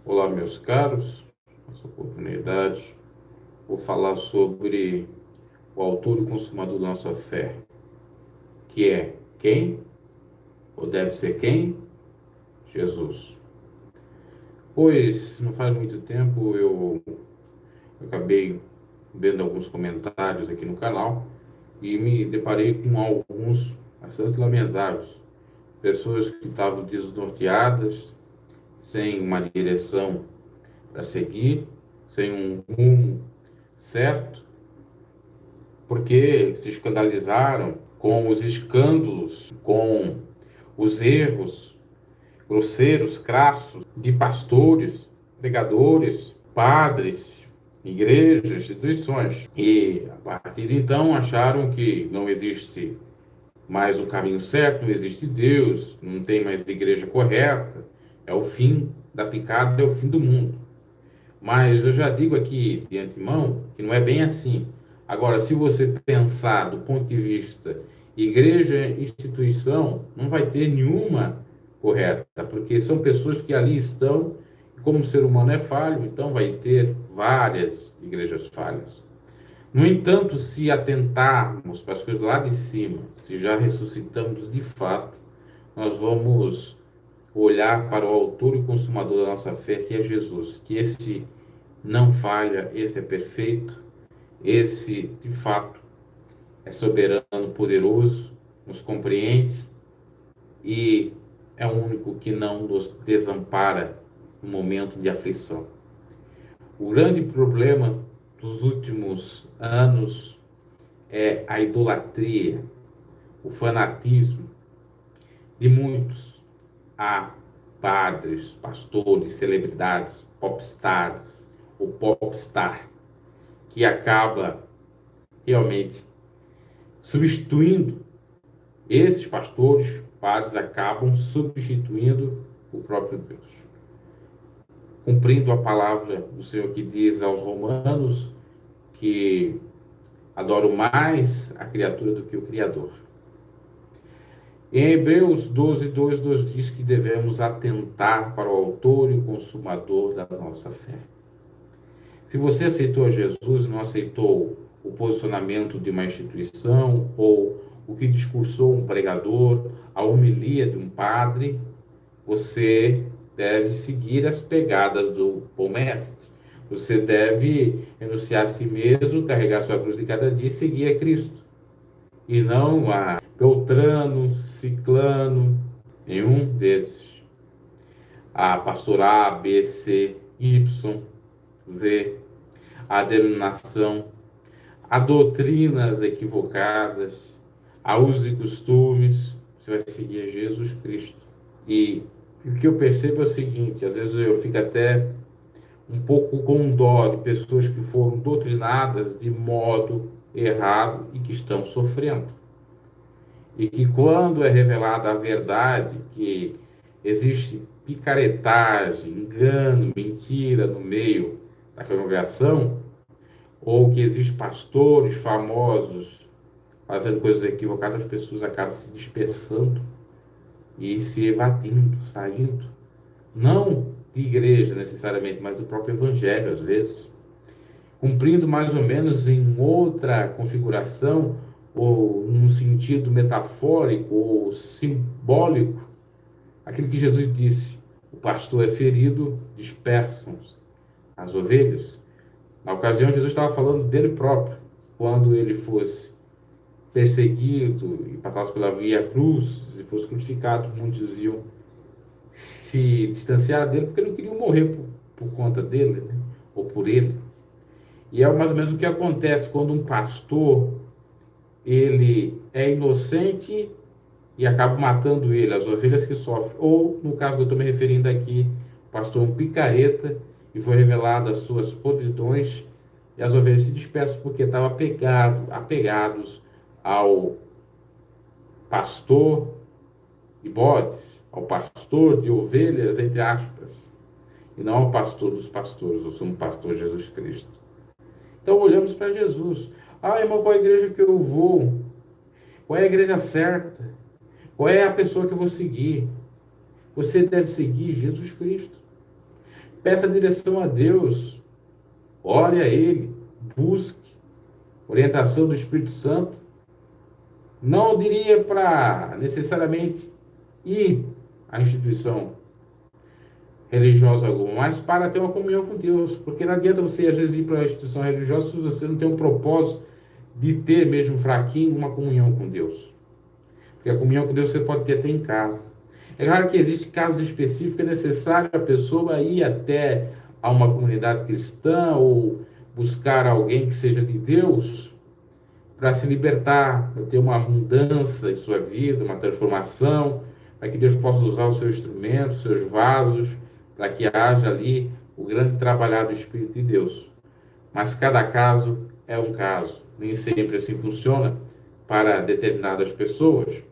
Olá, meus caros. Nessa oportunidade, vou falar sobre o autor e consumador da nossa fé, que é quem? Ou deve ser quem? Jesus. Pois, não faz muito tempo, eu acabei vendo alguns comentários aqui no canal e me deparei com alguns bastante lamentáveis. Pessoas que estavam desnorteadas, sem uma direção para seguir, sem um rumo certo, porque se escandalizaram com os escândalos, com os erros grosseiros, crassos de pastores, pregadores, padres, igrejas, instituições. E a partir de então acharam que não existe mais um caminho certo, não existe Deus, não tem mais igreja correta, é o fim da picada, é o fim do mundo. Mas eu já digo aqui de antemão que não é bem assim. Agora, se você pensar do ponto de vista igreja, instituição, não vai ter nenhuma correta, porque são pessoas que ali estão, e como o ser humano é falho, então vai ter várias igrejas falhas. No entanto, se atentarmos para as coisas lá de cima, se já ressuscitamos de fato, nós vamos olhar para o autor e consumador da nossa fé, que é Jesus, que esse não falha, esse é perfeito, esse de fato é soberano, poderoso, nos compreende e é o único que não nos desampara no momento de aflição. O grande problema dos últimos anos é a idolatria, o fanatismo de muitos a padres, pastores, celebridades, popstars, o popstar, que acaba realmente substituindo esses pastores, padres, acabam substituindo o próprio Deus. Cumprindo a palavra do Senhor que diz aos romanos que adoram mais a criatura do que o Criador. Em Hebreus 12, 2 nos diz que devemos atentar para o autor e o consumador da nossa fé. Se você aceitou Jesus e não aceitou o posicionamento de uma instituição ou o que discursou um pregador, a homilia de um padre, você deve seguir as pegadas do bom mestre. Você deve renunciar a si mesmo, carregar sua cruz de cada dia e seguir a Cristo. E não a Beltrano, Ciclano, nenhum desses. A pastor A, B, C, Y, Z, a denominação, a doutrinas equivocadas, a usos e costumes. Você vai seguir a Jesus Cristo. E o que eu percebo é o seguinte: às vezes eu fico até um pouco com dó de pessoas que foram doutrinadas de modo errado e que estão sofrendo. E que quando é revelada a verdade, que existe picaretagem, engano, mentira no meio da congregação, ou que existem pastores famosos fazendo coisas equivocadas, as pessoas acabam se dispersando e se evadindo, saindo. Não de igreja necessariamente, mas do próprio evangelho, às vezes. Cumprindo mais ou menos em outra configuração, ou num sentido metafórico ou simbólico, aquilo que Jesus disse: o pastor é ferido, dispersam as ovelhas. Na ocasião, Jesus estava falando dele próprio, quando ele fosse perseguido e passasse pela via cruz, e fosse crucificado, muitos iam se distanciar dele porque não queriam morrer por conta dele, né? Ou por ele. E é mais ou menos o que acontece quando um pastor ele é inocente e acaba matando ele, as ovelhas que sofrem. Ou, no caso que eu estou me referindo aqui, o pastor é um picareta e foi revelado as suas podridões e as ovelhas se dispersam porque estavam apegados ao pastor de bodes, ao pastor de ovelhas, entre aspas, e não ao pastor dos pastores, eu sou um pastor Jesus Cristo. Então olhamos para Jesus. Ah, irmão, qual é a igreja que eu vou? Qual é a igreja certa? Qual é a pessoa que eu vou seguir? Você deve seguir Jesus Cristo. Peça direção a Deus, ore a Ele, busque orientação do Espírito Santo. Não diria para necessariamente ir à instituição religiosa alguma, mas para ter uma comunhão com Deus, porque não adianta você às vezes ir para uma instituição religiosa se você não tem um propósito de ter mesmo fraquinho uma comunhão com Deus. Porque a comunhão com Deus você pode ter até em casa. É claro que existe casos específicos, é necessário a pessoa ir até a uma comunidade cristã ou buscar alguém que seja de Deus para se libertar, para ter uma mudança em sua vida, uma transformação, para que Deus possa usar os seus instrumentos, os seus vasos, para que haja ali o grande trabalhar do Espírito de Deus. Mas cada caso é um caso, nem sempre assim funciona para determinadas pessoas.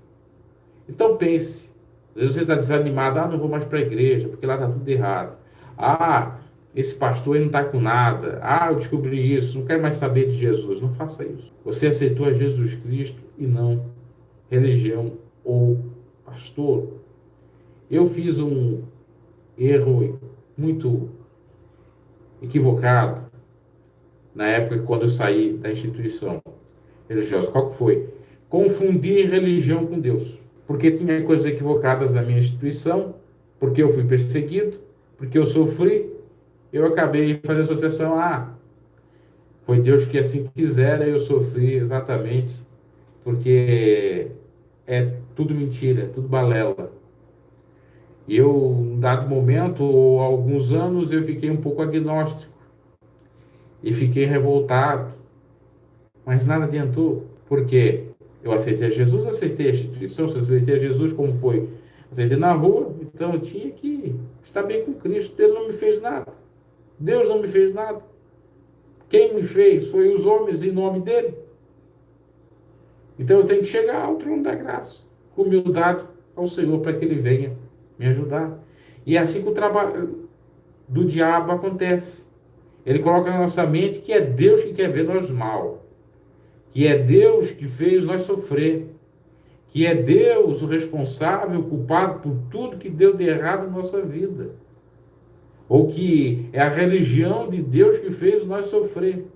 Então pense, às vezes você está desanimado, não vou mais para a igreja, porque lá está tudo errado. Esse pastor aí não está com nada. Eu descobri isso, não quero mais saber de Jesus. Não faça isso. Você aceitou a Jesus Cristo e não religião ou pastor. Eu fiz um erro muito equivocado na época quando eu saí da instituição religiosa. Qual que foi? Confundir religião com Deus. Porque tinha coisas equivocadas na minha instituição, porque eu fui perseguido, porque eu sofri, eu acabei fazendo associação. Foi Deus que assim quisera, eu sofri exatamente, porque é tudo mentira, é tudo balela. E eu, em dado momento, ou alguns anos, eu fiquei um pouco agnóstico e fiquei revoltado, mas nada adiantou, porque eu aceitei a Jesus, aceitei a instituição, se eu aceitei a Jesus, como foi? Aceitei na rua, então eu tinha que estar bem com Cristo. Ele não me fez nada, Deus não me fez nada. Quem me fez foi os homens em nome dele. Então eu tenho que chegar ao trono da graça, com humildade ao Senhor, para que ele venha me ajudar. E é assim que o trabalho do diabo acontece. Ele coloca na nossa mente que é Deus que quer ver nós mal, que é Deus que fez nós sofrer, que é Deus o responsável, o culpado por tudo que deu de errado na nossa vida, ou que é a religião de Deus que fez nós sofrer.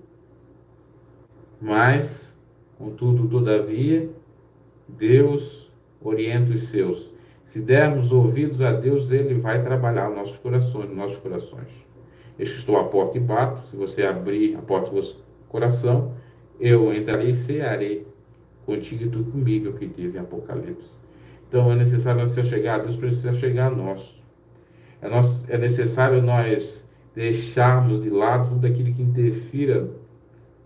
Mas, contudo, todavia, Deus orienta os seus. Se dermos ouvidos a Deus, Ele vai trabalhar nos nossos corações. Eu estou à porta e bato. Se você abrir a porta do seu coração, eu entrarei e cearei contigo e tu comigo, é o que diz em Apocalipse. Então é necessário nós chegar a Deus para Ele chegar a nós. É necessário nós deixarmos de lado tudo aquilo que interfira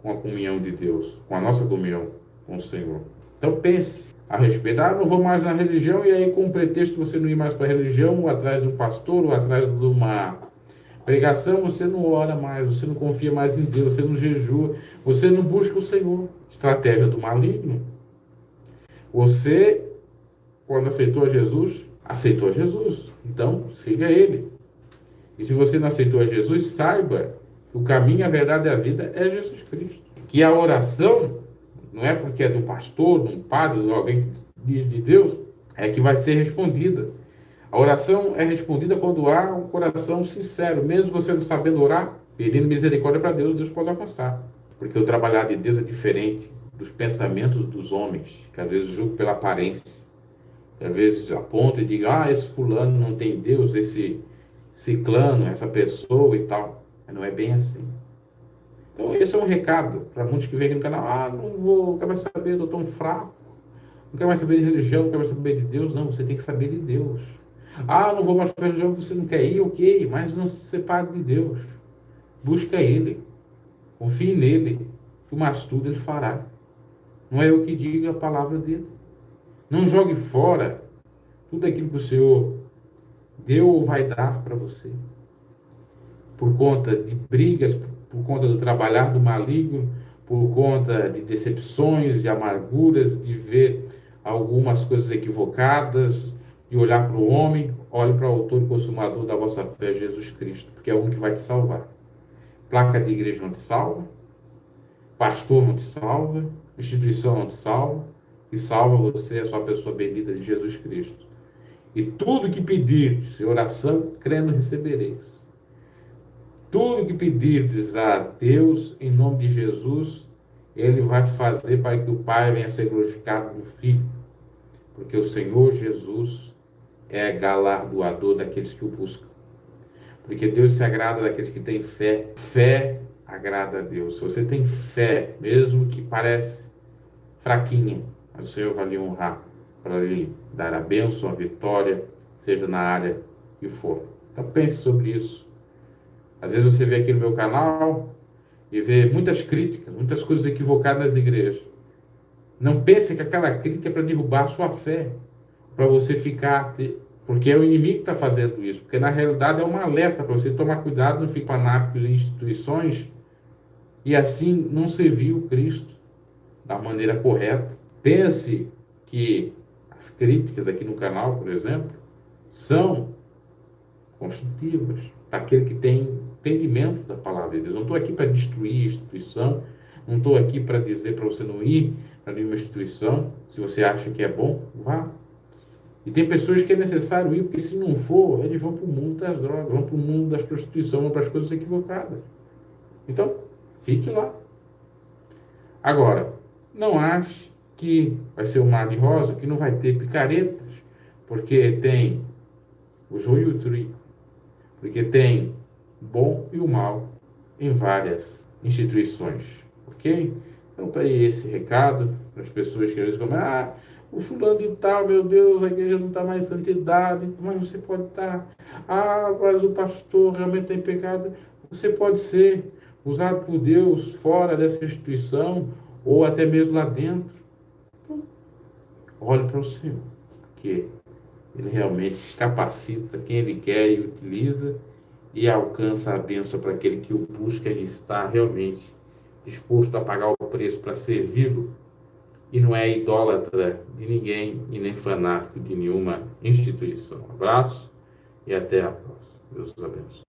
com a comunhão de Deus, com a nossa comunhão com o Senhor. Então pense a respeito. Não vou mais na religião, e aí com o pretexto de você não ir mais para a religião, ou atrás de um pastor, ou atrás de uma pregação, você não ora mais, você não confia mais em Deus, você não jejua, você não busca o Senhor. Estratégia do maligno. Você, quando aceitou Jesus, aceitou Jesus. Então, siga Ele. E se você não aceitou a Jesus, saiba que o caminho, a verdade e a vida é Jesus Cristo. Que a oração, não é porque é de um pastor, de um padre, de alguém que diz de Deus, é que vai ser respondida. A oração é respondida quando há um coração sincero. Mesmo você não sabendo orar, pedindo misericórdia para Deus, Deus pode alcançar. Porque o trabalhar de Deus é diferente dos pensamentos dos homens, que às vezes julgam pela aparência. Que às vezes apontam e digam, esse fulano não tem Deus, esse ciclano, essa pessoa e tal. Mas não é bem assim. Então esse é um recado para muitos que vêm aqui no canal. Não quero mais saber, eu estou tão fraco. Não quero mais saber de religião, não quero mais saber de Deus. Não, você tem que saber de Deus. Não vou mais para a religião, você não quer ir, ok, mas não se separe de Deus. Busca Ele. Confie nele. Que o mais tudo Ele fará. Não é eu que digo a palavra dele. Não jogue fora tudo aquilo que o Senhor deu ou vai dar para você. Por conta de brigas, por conta do trabalhar do maligno, por conta de decepções, de amarguras, de ver algumas coisas equivocadas, de olhar para o homem. Olhe para o autor e consumador da vossa fé, Jesus Cristo, porque é o único que vai te salvar. Placa de igreja não te salva, pastor não te salva, instituição não te salva, e salva você, a sua pessoa bendita de Jesus Cristo. E tudo que pedir, se oração, crendo, recebereis. Tudo que pedirdes a Deus em nome de Jesus, Ele vai fazer para que o Pai venha a ser glorificado no Filho. Porque o Senhor Jesus é galardoador daqueles que o buscam. Porque Deus se agrada daqueles que têm fé. Fé agrada a Deus. Se você tem fé, mesmo que parece fraquinha, mas o Senhor vai lhe honrar, para lhe dar a bênção, a vitória, seja na área que for. Então pense sobre isso. Às vezes você vê aqui no meu canal e vê muitas críticas, muitas coisas equivocadas nas igrejas. Não pense que aquela crítica é para derrubar a sua fé, para você ficar... Porque é o inimigo que está fazendo isso. Porque na realidade é um alerta para você tomar cuidado, não ficar fanático em instituições e assim não servir o Cristo da maneira correta. Pense que as críticas aqui no canal, por exemplo, são construtivas para aquele que tem entendimento da palavra de Deus. Não estou aqui para destruir a instituição, não estou aqui para dizer para você não ir para nenhuma instituição. Se você acha que é bom, vá. E tem pessoas que é necessário ir, porque se não for, eles vão para o mundo das drogas, vão para o mundo das prostituições, vão para as coisas equivocadas. Então, fique lá. Agora, não ache que vai ser um mar de rosa, que não vai ter picaretas, porque tem o joio e o trigo, porque tem o bom e o mal em várias instituições, ok? Então tá aí esse recado para as pessoas que às vezes comem, o fulano de tal, meu Deus, a igreja não está mais em santidade, mas você pode estar. Mas o pastor realmente tem pecado. Você pode ser usado por Deus fora dessa instituição ou até mesmo lá dentro. Então, olhe para o Senhor, porque Ele realmente capacita quem Ele quer e utiliza e alcança a bênção para aquele que o busca e está realmente disposto a pagar o preço para servi-lo e não é idólatra de ninguém e nem fanático de nenhuma instituição. Um abraço e até a próxima. Deus os abençoe.